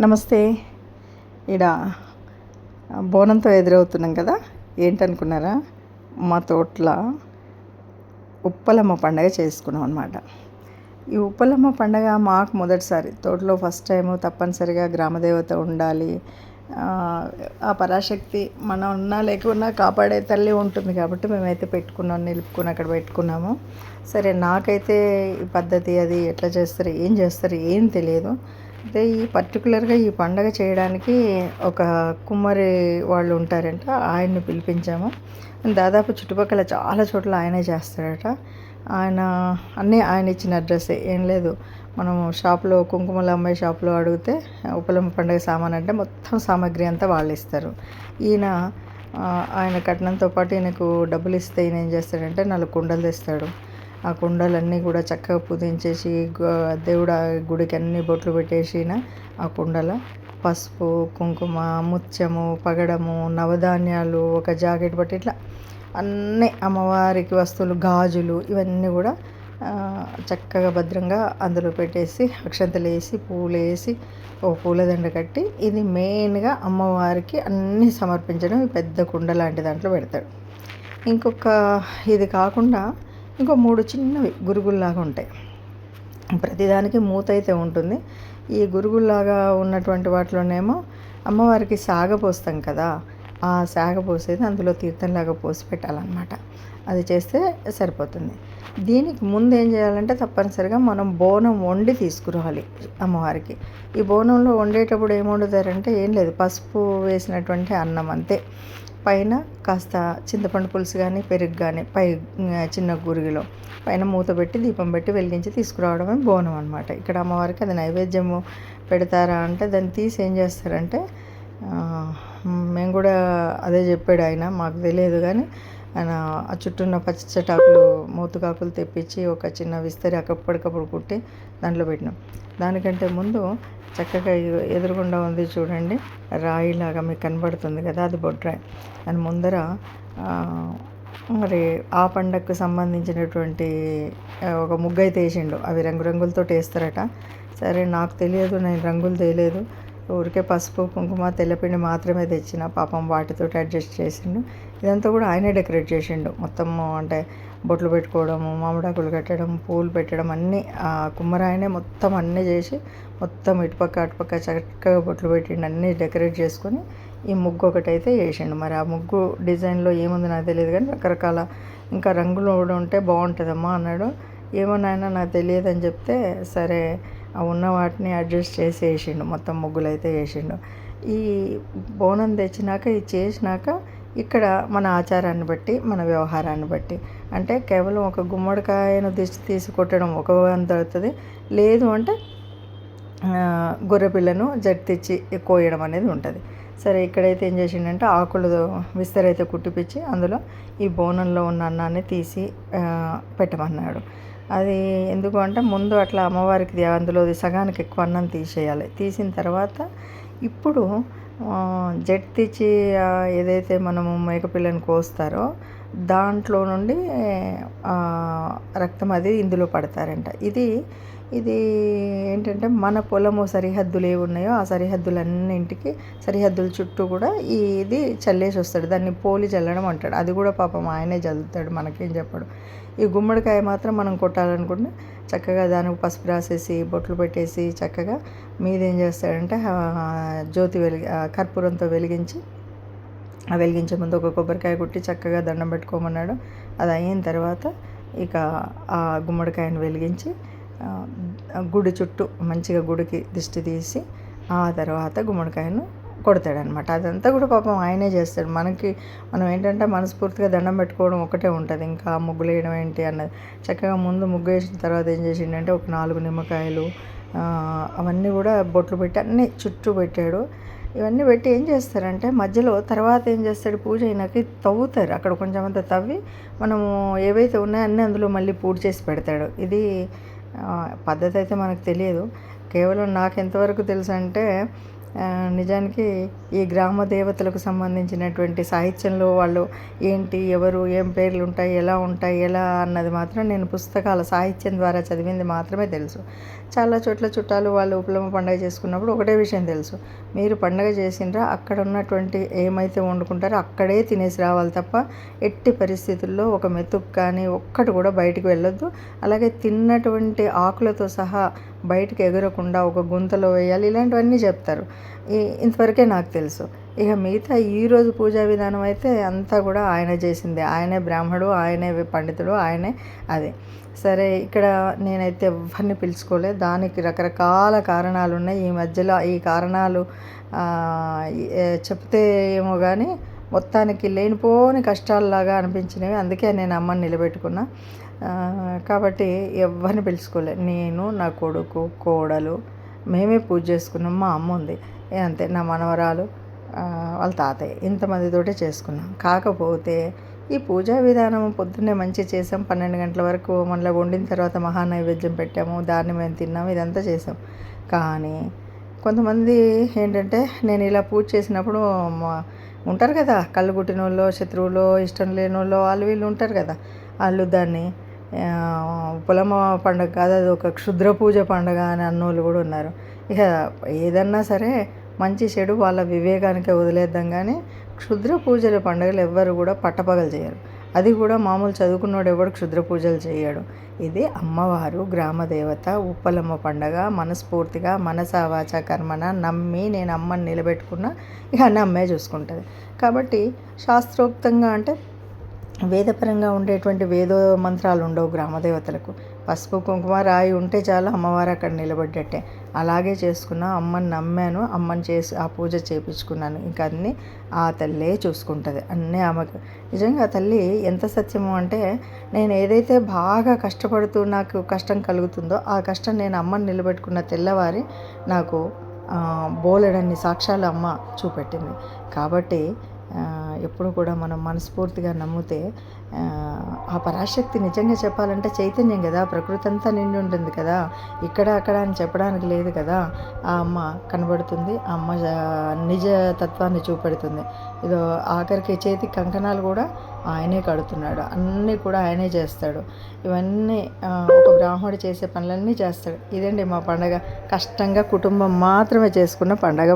నమస్తే. ఈడ బోనంతో ఎదురవుతున్నాం కదా, ఏంటనుకున్నారా? మా తోటలో ఉప్పలమ్మ పండగ చేసుకున్నాం అనమాట. ఈ ఉప్పలమ్మ పండగ మాకు మొదటిసారి. తోటలో ఫస్ట్ టైము తప్పనిసరిగా గ్రామదేవత ఉండాలి, ఆ పరాశక్తి మనం ఉన్నా లేకున్నా కాపాడే తల్లి ఉంటుంది కాబట్టి మేమైతే పెట్టుకున్నాం, నిలుపుకుని అక్కడ పెట్టుకున్నాము. సరే, నాకైతే ఈ పద్ధతి అది ఎట్లా చేస్తారు ఏం తెలియదు. అయితే ఈ పర్టికులర్గా ఈ పండగ చేయడానికి ఒక కుమ్మరి వాళ్ళు ఉంటారంట, ఆయన్ని పిలిపించాము. దాదాపు చుట్టుపక్కల చాలా చోట్ల ఆయనే చేస్తాడట. ఆయన ఇచ్చిన అడ్రస్సే, ఏం లేదు. మనము షాప్లో కుంకుమలు అమ్మే షాప్లో అడిగితే ఉప్పలమ్మ పండుగ సామాన్ అంటే మొత్తం సామాగ్రి అంతా వాళ్ళు ఇస్తారు. ఆయన కట్నంతో పాటు ఈయనకు డబ్బులు ఇస్తే ఈయన ఏం చేస్తాడంటే 4 కుండలు తెస్తాడు. ఆ కుండలన్నీ కూడా చక్కగా పూజించేసి దేవుడు గుడికి అన్ని బొట్లు పెట్టేసి ఆ కుండల పసుపు, కుంకుమ, ముత్యము, పగడము, నవధాన్యాలు, ఒక జాకెట్ బట్టి ఇట్లా అన్నీ అమ్మవారికి వస్తువులు, గాజులు, ఇవన్నీ కూడా చక్కగా భద్రంగా అందులో పెట్టేసి అక్షంతలు వేసి పూలు వేసి ఒక పూలదండ కట్టి, ఇది మెయిన్గా అమ్మవారికి అన్నీ సమర్పించడం ఈ పెద్ద కుండ లాంటి దాంట్లో పెడతాడు. ఇంకొక ఇది కాకుండా ఇంకో 3 చిన్నవి గురుగుల్లాగా ఉంటాయి. ప్రతిదానికి మూత అయితే ఉంటుంది. ఈ గురుగుల్లాగా ఉన్నటువంటి వాటిలోనేమో అమ్మవారికి సాగ పోస్తాం కదా, ఆ సాగ పోసేది అందులో తీర్థంలాగా పోసి పెట్టాలన్నమాట. అది చేస్తే సరిపోతుంది. దీనికి ముందు ఏం చేయాలంటే తప్పనిసరిగా మనం బోనం వండి తీసుకురావాలి అమ్మవారికి. ఈ బోనంలో వండేటప్పుడు ఏం వండుతారంటే ఏం లేదు, పసుపు వేసినటువంటి అన్నం అంతే. పైన కాస్త చింతపండు పులుసు కానీ పెరుగు కానీ చిన్న గురిగిలో పైన మూత పెట్టి దీపం పెట్టి వెలిగించి తీసుకురావడమే బోనం అనమాట. ఇక్కడ అమ్మవారికి అది నైవేద్యము పెడతారా అంటే దాన్ని తీసి ఏం చేస్తారంటే, మేము కూడా అదే చెప్పాడు ఆయన, మాకు తెలియదు కానీ ఆయన ఆ చుట్టూ ఉన్న పచ్చటాకులు మూతుకాకులు తెప్పించి ఒక చిన్న విస్తరి అప్పటికప్పుడు కుట్టి దాంట్లో పెట్టినాం. దానికంటే ముందు చక్కగా ఎదురుగుండా ఉంది చూడండి, రాయిలాగా మీకు కనబడుతుంది కదా, అది బొడ్రాయి. దాని ముందర మరి ఆ పండగకు సంబంధించినటువంటి ఒక ముగ్గు అయితే వేసిండు. అవి రంగులతో వేస్తారట. సరే, నాకు తెలియదు, నేను రంగులు తేలేదు. ఊరికే పసుపు, కుంకుమ, తెల్లపిండి మాత్రమే తెచ్చిన. పాపం వాటితో అడ్జస్ట్ చేసిండు. ఇదంతా కూడా ఆయనే డెకరేట్ చేసిండు మొత్తము. అంటే బొట్లు పెట్టుకోవడము, మామిడాకులు కట్టడం, పూలు పెట్టడం అన్నీ ఆ కుమ్మరాయనే మొత్తం అన్నీ చేసి మొత్తం ఇటుపక్క అటుపక్క చక్కగా బొట్లు పెట్టిండు. అన్నీ డెకరేట్ చేసుకొని ఈ ముగ్గు ఒకటైతే వేసిండు. మరి ఆ ముగ్గు డిజైన్లో ఏముంది నాకు తెలియదు కానీ రకరకాల ఇంకా రంగులు కూడా ఉంటే బాగుంటుందమ్మా అన్నాడు. ఏమన్నా నాకు తెలియదు అని చెప్తే సరే ఉన్న వాటిని అడ్జస్ట్ చేసి వేసిండు. మొత్తం ముగ్గులు అయితే వేసిండు. ఈ బోనం తెచ్చినాక ఇది చేసినాక ఇక్కడ మన ఆచారాన్ని బట్టి, మన వ్యవహారాన్ని బట్టి, అంటే కేవలం ఒక గుమ్మడికాయను తీసి కొట్టడం ఒక వంతు అవుతుంది. లేదు అంటే గొర్రెపిల్లను జట్టిచ్చి కోయడం అనేది ఉంటుంది. సరే, ఇక్కడైతే ఏం చేసిండంటే ఆకులు విస్తరైతే కుట్టిపించి అందులో ఈ బోనంలో ఉన్న అన్నాన్ని తీసి పెట్టమన్నాడు. అది ఎందుకు అంటే ముందు అట్లా అమ్మవారికి అందులో సగానికి ఎక్కువ అన్నం తీసేయాలి. తీసిన తర్వాత ఇప్పుడు జట్టిచ్చి ఏదైతే మనము మేకపిల్లని కోస్తారో దాంట్లో నుండి రక్తం అది ఇందులో పడతారంట. ఇది ఏంటంటే మన పొలము సరిహద్దులు ఏవి ఉన్నాయో ఆ సరిహద్దులన్నింటికి సరిహద్దుల చుట్టూ కూడా ఇది చల్లేసి వస్తాడు. దాన్ని పోలి చల్లడం అంటాడు. అది కూడా పాపం ఆయనే చల్లుతాడు, మనకేం చెప్పాడు. ఈ గుమ్మడికాయ మాత్రం మనం కొట్టాలనుకుంటే చక్కగా దానికి పసుపు రాసేసి బొట్లు పెట్టేసి చక్కగా మీదేం చేస్తాడంటే కర్పూరంతో వెలిగించి ఆ వెలిగించే ముందు ఒక కొబ్బరికాయ కొట్టి చక్కగా దండం పెట్టుకోమన్నాడు. అది అయిన తర్వాత ఇక ఆ గుమ్మడికాయను వెలిగించి గుడి చుట్టూ మంచిగా గుడికి దిష్టి తీసి ఆ తర్వాత గుమ్మడికాయను కొడతాడనమాట. అదంతా కూడా పాపం ఆయనే చేస్తాడు. మనం ఏంటంటే మనస్ఫూర్తిగా దండం పెట్టుకోవడం ఒకటే ఉంటుంది, ఇంకా ముగ్గులు వేయడం ఏంటి అన్నది. చక్కగా ముందు ముగ్గు వేసిన తర్వాత ఏం చేసిండంటే ఒక 4 నిమ్మకాయలు అవన్నీ కూడా బొట్లు పెట్టి అన్నీ చుట్టూ పెట్టాడు. ఇవన్నీ పెట్టి ఏం చేస్తారంటే మధ్యలో తర్వాత ఏం చేస్తాడు, పూజ అయినాక తవ్వుతారు. అక్కడ కొంచెం అంతా తవ్వి మనము ఏవైతే ఉన్నాయో అన్నీ అందులో మళ్ళీ పూడి చేసి పెడతాడు. ఇది పద్ధతి అయితే మనకు తెలియదు. కేవలం నాకు ఎంతవరకు తెలుసు అంటే నిజానికి ఈ గ్రామ దేవతలకు సంబంధించినటువంటి సాహిత్యంలో వాళ్ళు ఏంటి, ఎవరు, ఏం పేర్లు ఉంటాయి, ఎలా అన్నది మాత్రం నేను పుస్తకాల సాహిత్యం ద్వారా చదివింది మాత్రమే తెలుసు. చాలా చోట్ల చుట్టాలు వాళ్ళు ఉప్పలమ్మ పండుగ చేసుకున్నప్పుడు ఒకటే విషయం తెలుసు, మీరు పండుగ చేసిండ్రా అక్కడ ఉన్నటువంటి ఏమైతే వండుకుంటారో అక్కడే తినేసి రావాలి తప్ప ఎట్టి పరిస్థితుల్లో ఒక మెతుకు కానీ ఒక్కటి కూడా బయటికి వెళ్ళొద్దు. అలాగే తిన్నటువంటి ఆకులతో సహా బయటికి ఎగరకుండా ఒక గుంతలో వేయాలి. ఇలాంటివన్నీ చెప్తారు. ఇంతవరకే నాకు తెలుసు. ఇక మిగతా ఈరోజు పూజా విధానం అయితే అంతా కూడా ఆయన చేసిందే. ఆయనే బ్రాహ్మడు, ఆయనే పండితుడు, ఆయనే అది. సరే, ఇక్కడ నేనైతే ఎవరిని పిలుచుకోలే. దానికి రకరకాల కారణాలు ఉన్నాయి. ఈ మధ్యలో ఈ కారణాలు చెప్తే ఏమో కానీ మొత్తానికి లేనిపోని కష్టాలలాగా అనిపించినవి. అందుకే నేను అమ్మని నిలబెట్టుకున్నా. కాబట్టి ఎవరిని పిలుచుకోలే. నేను, నా కొడుకు, కోడలు మేమే పూజ చేసుకున్నాం. మా అమ్మ ఉంది అంతే, నా మనవరాలు, వాళ్ళ తాతయ్య, ఇంతమందితోటే చేసుకున్నాం. కాకపోతే ఈ పూజా విధానం పొద్దున్నే మంచి చేసాం. 12 గంటల వరకు మళ్ళీ వండిన తర్వాత మహానైవేద్యం పెట్టాము, దాన్ని మేము తిన్నాము, ఇదంతా చేసాం. కానీ కొంతమంది ఏంటంటే నేను ఇలా పూజ చేసినప్పుడు ఉంటారు కదా, కళ్ళు కుట్టిన వాళ్ళు, శత్రువులు, ఇష్టం లేని వాళ్ళు, వాళ్ళు వీళ్ళు ఉంటారు కదా, వాళ్ళు దాన్ని ఉప్పలమ్మ పండుగ కాదు, అది ఒక క్షుద్ర పూజ పండుగ అని అన్నోళ్ళు కూడా ఉన్నారు. ఇక ఏదన్నా సరే మంచి చెడు వాళ్ళ వివేకానికే వదిలేద్దాం. కానీ క్షుద్ర పూజల పండుగలు ఎవ్వరు కూడా పట్టపగలు చేయరు. అది కూడా మామూలు చదువుకున్నోడు ఎవడు క్షుద్ర పూజలు చేయడు. ఇది అమ్మవారు, గ్రామదేవత, ఉప్పలమ్మ పండుగ మనస్ఫూర్తిగా మనసా వాచ కర్మన నమ్మి నేను అమ్మని నిలబెట్టుకున్నా. ఇక అన్నీ అమ్మే చూసుకుంటుంది. కాబట్టి శాస్త్రోక్తంగా అంటే వేదపరంగా ఉండేటువంటి వేదో మంత్రాలు ఉండవు గ్రామదేవతలకు. పసుపు కుంకుమ రాయి ఉంటే చాలు, అమ్మవారు అక్కడ నిలబడ్డట్టే. అలాగే చేసుకున్నా. అమ్మని నమ్మాను, అమ్మని చేసి ఆ పూజ చేయించుకున్నాను. ఇంకా అన్నీ ఆ తల్లే చూసుకుంటుంది. అన్నీ ఆమెకు. నిజంగా ఆ తల్లి ఎంత సత్యము అంటే, నేను ఏదైతే బాగా కష్టపడుతూ నాకు కష్టం కలుగుతుందో ఆ కష్టం నేను అమ్మని నిలబెట్టుకున్న తెల్లవారి నాకు బోలెడన్ని సాక్ష్యాలు అమ్మ చూపెట్టింది. కాబట్టి ఎప్పుడు కూడా మనం మనస్ఫూర్తిగా నమ్మితే ఆ పరాశక్తి నిజంగా చెప్పాలంటే చైతన్యం కదా, ప్రకృతి అంతా నిండి ఉంటుంది కదా, ఇక్కడ అక్కడ అని చెప్పడానికి లేదు కదా. ఆ అమ్మ కనబడుతుంది, ఆ అమ్మ నిజ తత్వాన్ని చూపెడుతుంది. ఇదో ఆఖరికి చేతి కంకణాలు కూడా ఆయనే కడుతున్నాడు, అన్నీ కూడా ఆయనే చేస్తాడు. ఇవన్నీ ఒక బ్రాహ్మడు చేసే పనులన్నీ చేస్తాడు. ఇదండి మా పండగ. కష్టంగా కుటుంబం మాత్రమే చేసుకున్న పండగ.